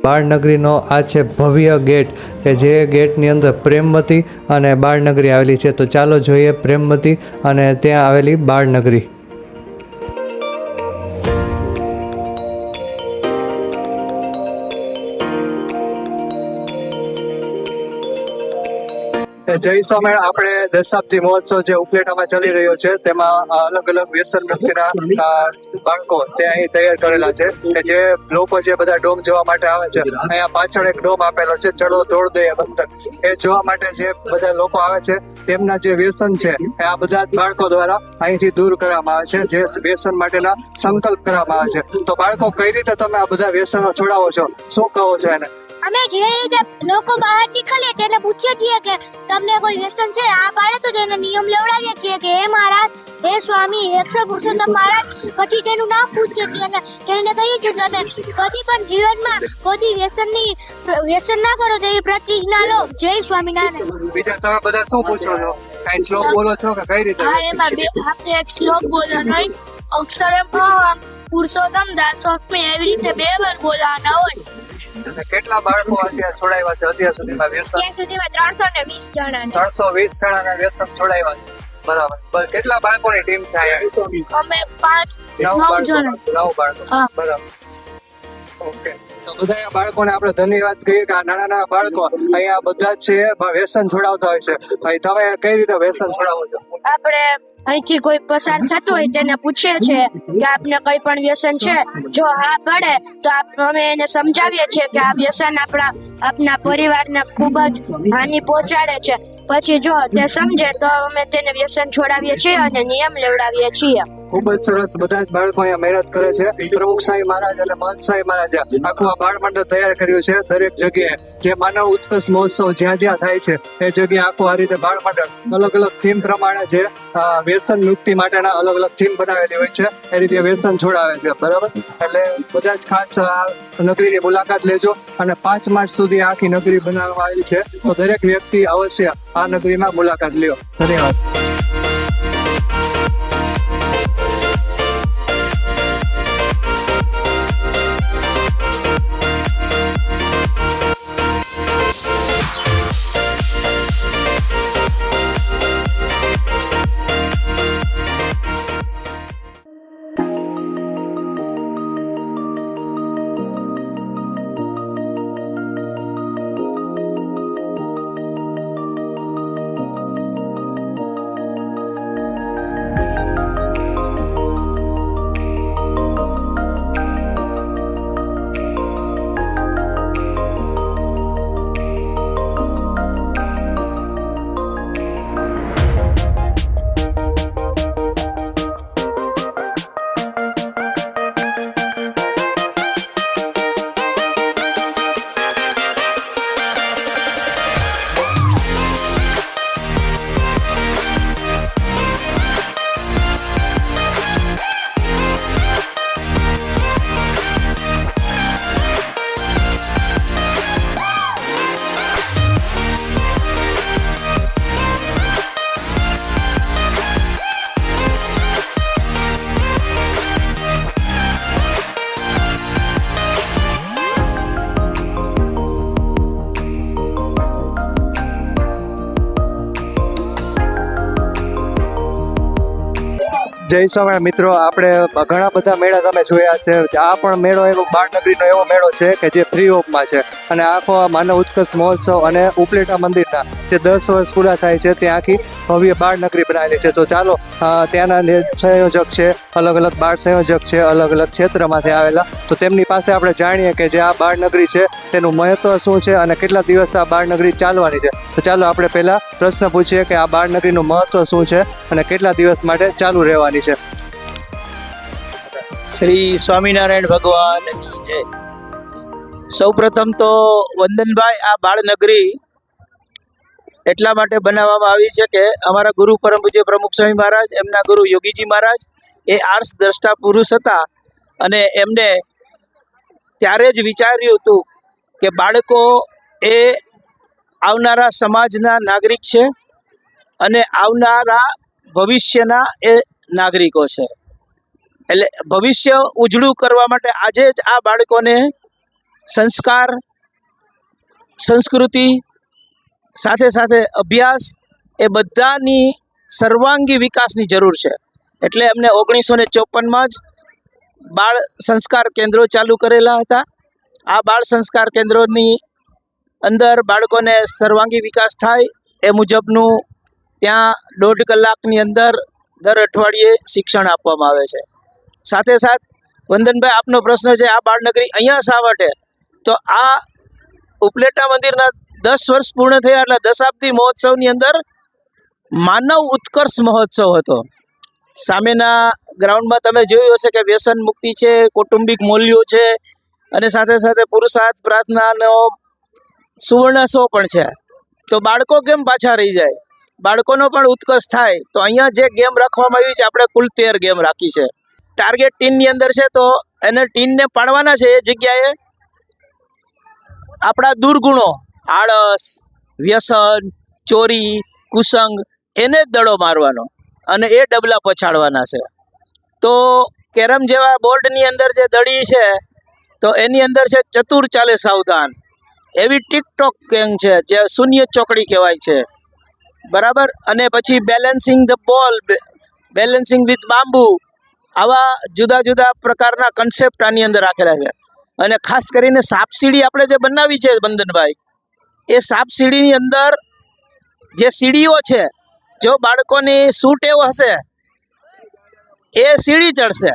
બાળનગરીનો આ છે ભવ્ય ગેટ કે જે ગેટની અંદર પ્રેમવતી અને બાળનગરી આવેલી છે. તો ચાલો જોઈએ પ્રેમવતી અને ત્યાં આવેલી બાળનગરી. જય સ્વામિનારાયણ. આપણે દશાબ્દી મહોત્સવ જે ઉપલેટામાં ચાલી રહ્યો છે તેમાં અલગ અલગ વ્યસન મુક્તિના બાળકો તે અહીં તૈયાર કરેલા છે કે જે લોકો જે બધા ડોમ જોવા માટે આવે છે. અહીંયા પાછળ એક ડોમ આપેલો છે, ચડો દોડ દે બંધન. એ જોવા માટે જે બધા લોકો આવે છે તેમના જે વ્યસન છે એ આ બધા જ બાળકો દ્વારા અહીંથી દૂર કરવામાં આવે છે, જે વ્યસન માટેના સંકલ્પ કરવામાં આવે છે. તો બાળકો કઈ રીતે તમે આ બધા વ્યસનો છોડાવો છો, શું કહો છો એને? અમે જે રીતે લોકો બહાર નીકળીએ તેને પૂછીએ છીએ કે તમને કોઈ વ્યસન છે, આ પાડે તો તેને નિયમ લેવડાવીએ છીએ કે હે મહારાજ, હે સ્વામી, હે અક્ષર પુરુષોત્તમ મહારાજ. પછી તેનું નામ પૂછીએ છીએ અને તેને કહીએ છીએ તમે કદી પણ જીવનમાં કોઈ વ્યસન ના કરો તેવી પ્રતિજ્ઞા લો. જય સ્વામિનારાયણ. બીજા તમે બધા શું પૂછો છો? કઈ શ્લોક બોલો છો કે કઈ રીતે? હા, એમાં આપણે એક શ્લોક બોલવાનો હોય, અક્ષરમ પુરુષોત્તમ દાસોસ્મી, એવી રીતે 2 વાર બોલવાના હોય. કેટલા બાળકો અત્યારે છોડાવ્યા છે અત્યાર સુધીમાં વ્યસન? અત્યાર સુધીમાં 320 જણા. 320 જણાના વ્યસન છોડાવ્યા છે. બરાબર. કેટલા બાળકોની ટીમ છે અહીંયા? અમે 9 જણા. 9 બાળકો. બરાબર. ઓકે. તો બધા બાળકોને આપણે ધન્યવાદ કહીએ કે આ નાના બાળકો અહીંયા બધા જ છે વ્યસન છોડાવતા હોય છે. ભાઈ તમે કઈ રીતે વ્યસન છોડાવો છો? આપણે અહીંથી કોઈ પસાર થતું હોય તેને પૂછીએ છીએ કે આપને કઈ પણ વ્યસન છે. જો હા પડે તો અમે એને સમજાવીએ છીએ કે આ વ્યસન આપના પરિવારને ખૂબ જ હાનિ પહોંચાડે છે. પછી જો તે સમજે તો અમે તેને વ્યસન છોડાવીએ છીએ અને નિયમ લેવડાવીએ છીએ. ખૂબ જ સરસ. બધા જ બાળકો અહીંયા મહેનત કરે છે. પ્રમુખ સાહેબ મહારાજ અને મહંત સાહેબ મહારાજે આખું આ બાળ મંડળ તૈયાર કર્યું છે. દરેક જગ્યાએ જે માનવ ઉત્કર્ષ મહોત્સવ જ્યાં જ્યાં થાય છે એ જગ્યાએ આખું આ રીતે બાળ મંડળ અલગ અલગ થીમ પ્રમાણે જે વ્યસન મુક્તિ માટેના અલગ અલગ થીમ બનાવેલી હોય છે એ રીતે વ્યસન છોડાવે છે. બરાબર. એટલે બધા જ ખાસ નગરીની મુલાકાત લેજો અને 5 માર્ચ સુધી આખી નગરી બનાવવામાં આવી છે. તો દરેક વ્યક્તિ અવશ્ય આ નગરીમાં મુલાકાત લ્યો. ધન્યવાદ. જય સ્વામિનારાયણ. મિત્રો, આપણે ઘણા બધા મેળા તમે જોયા છે. આ પણ મેળો એક બાળનગરીનો એવો મેળો છે કે જે ફ્રી ઓફમાં છે અને આખો માનવ ઉત્કર્ષ મહોત્સવ અને ઉપલેટા મંદિરના જે 10 વર્ષ પૂરા થાય છે ત્યાં આખી ભવ્ય બાળનગરી બનાવેલી છે. તો ચાલો ત્યાંના સંયોજક છે, અલગ અલગ બાળ સંયોજક છે, અલગ અલગ ક્ષેત્રમાંથી આવેલા, તો તેમની પાસે આપણે જાણીએ કે જે આ બાળનગરી છે તેનું મહત્વ શું છે અને કેટલા દિવસ આ બાળનગરી ચાલવાની છે. તો ચાલો આપણે પહેલા પ્રશ્ન પૂછીએ કે આ બાળનગરીનું મહત્વ શું છે અને કેટલા દિવસ માટે ચાલુ રહેવાની છે. શ્રી સ્વામિનારાયણ ભગવાનની જય. સૌપ્રથમ તો વંદનભાઈ, આ બાળનગરી એટલા માટે બનાવવામાં આવી છે કે અમારા ગુરુ પરમ પૂજ્ય પ્રમુખ સ્વામી મહારાજ, એમના ગુરુ યોગીજી મહારાજ એ આર્ષ દ્રષ્ટા પુરુષ હતા અને એમને ત્યારે જ વિચાર્યું હતું કે બાળકો એ આવનારા સમાજના નાગરિક છે અને આવનારા ભવિષ્યના એ નાગરિકો છે. એટલે ભવિષ્ય ઉજળું કરવા માટે આજે જ આ બાળકોને સંસ્કાર, સંસ્કૃતિ સાથે સાથે અભ્યાસ એ બધાની સર્વાંગી વિકાસની જરૂર છે. એટલે અમને 1954માં જ બાળ સંસ્કાર કેન્દ્રો ચાલુ કરેલા હતા. આ બાળ સંસ્કાર કેન્દ્રોની અંદર બાળકોને સર્વાંગી વિકાસ થાય એ મુજબનું ત્યાં 1.5 કલાકની અંદર દર અઠવાડિયે શિક્ષણ આપવામાં આવે છે. સાથે સાથ વંદનભાઈ, આપનો પ્રશ્ન છે આ બાળનગરી અહીંયા શા માટે? તો આ ઉપલેટા મંદિરના 10 વર્ષ પૂર્ણ થયા એટલે દશાબ્દી મહોત્સવની અંદર માનવ ઉત્કર્ષ મહોત્સવ હતો. સામેના ગ્રાઉન્ડમાં તમે જોયું હશે કે વ્યસન મુક્તિ છે, કૌટુંબિક મૂલ્યો છે અને સાથે સાથે પુરુષાર્થ પ્રાર્થનાનો સુવર્ણ શો પણ છે. તો બાળકો કેમ પાછા રહી જાય, બાળકોનો પણ ઉત્કર્ષ થાય. તો અહીંયા જે ગેમ રાખવામાં આવી છે, આપણે કુલ 13 ગેમ રાખી છે. ટાર્ગેટ ટીનની અંદર છે તો એને ટીનને પાડવાના છે એ જગ્યાએ આપણા દુર્ગુણો, આળસ, વ્યસન, ચોરી, કુસંગ એને જ દડો મારવાનો અને એ ડબલા પછાડવાના છે. તો કેરમ જેવા બોર્ડની અંદર જે દડી છે તો એની અંદર છે ચતુર ચાલે સાવધાન. એવી ટિકટોક ગેમ છે જે શૂન્ય ચોકડી કહેવાય છે, બરાબર. અને પછી balancing the ball, balancing with bamboo, આવા જુદા જુદા પ્રકારના કન્સેપ્ટ આની અંદર રાખેલા છે. અને ખાસ કરીને સાપસીડી આપણે જે બનાવી છે બંધનભાઈ, એ સાપસીડીની અંદર જે સીડીઓ છે, જો બાળકોની શું ટેવ હશે એ સીડી ચડશે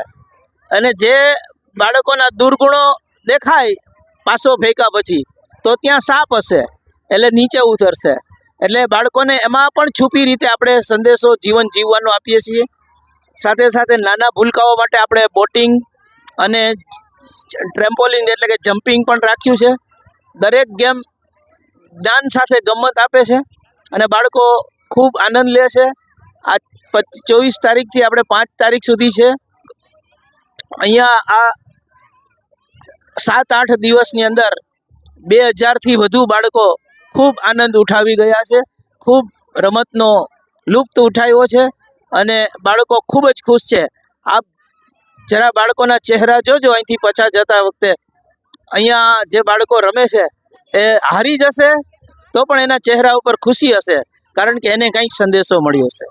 અને જે બાળકોના દુર્ગુણો દેખાય પાસો ફેંકા પછી તો ત્યાં સાપ હશે એટલે નીચે ઉતરશે. એટલે બાળકોને એમાં પણ છુપી રીતે આપણે સંદેશો જીવન જીવવાનો આપીએ છીએ. સાથે સાથે નાના ભૂલકાઓ માટે આપણે બોટિંગ અને ટ્રેમ્પોલિન એટલે કે જમ્પિંગ પણ રાખ્યું છે. દરેક ગેમ જ્ઞાન સાથે ગમત આપે છે અને બાળકો ખૂબ આનંદ લે છે. આ 24 તારીખથી આપણે 5 તારીખ સુધી છે. અહીંયા આ 7-8 દિવસની અંદર 2000થી વધુ બાળકો ખૂબ આનંદ ઉઠાવી ગયા છે, ખૂબ રમતનો લુપ્ત ઉઠાવ્યો છે અને બાળકો ખૂબ જ ખુશ છે. આપ જરા બાળકોના ચહેરા જોજો અહીંથી પાછા જતા વખતે. અહીંયા જે બાળકો રમે છે એ હારી જશે તો પણ એના ચહેરા ઉપર ખુશી હશે, કારણ કે એને કંઈક સંદેશો મળ્યો છે.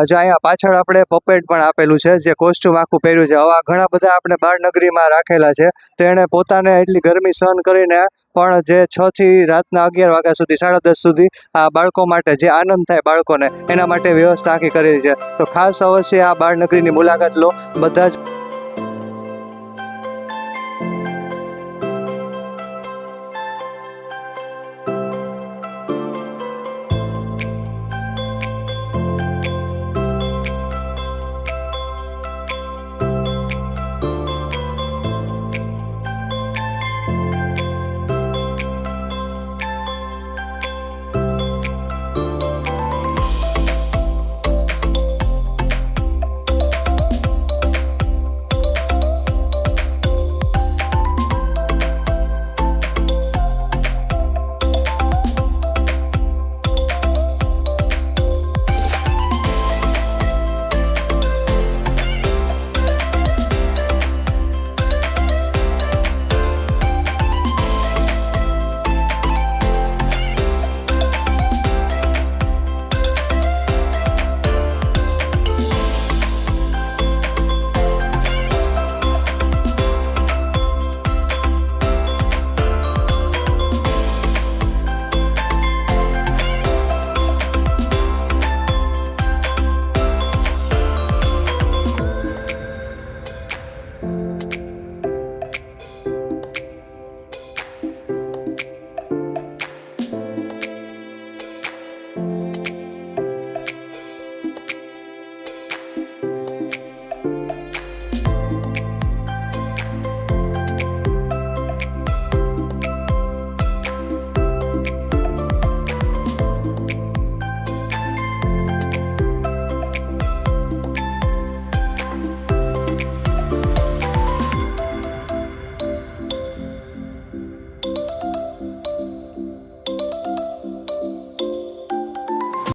જો અહીંયા પાછળ આપણે પપેટ પણ આપેલું છે, જે કોસ્ટ્યુમ આખું પહેર્યું છે. આવા ઘણા બધા આપણે બાળનગરીમાં રાખેલા છે. તો એણે પોતાને એટલી ગરમી સહન કરીને પણ જે 6 થી રાતના 11 વાગ્યા સુધી, 10:30 સુધી આ બાળકો માટે જે આનંદ થાય બાળકોને, એના માટે વ્યવસ્થા આખી કરેલી છે. તો ખાસ અવશ્ય આ બાળનગરીની મુલાકાત લો બધા જ.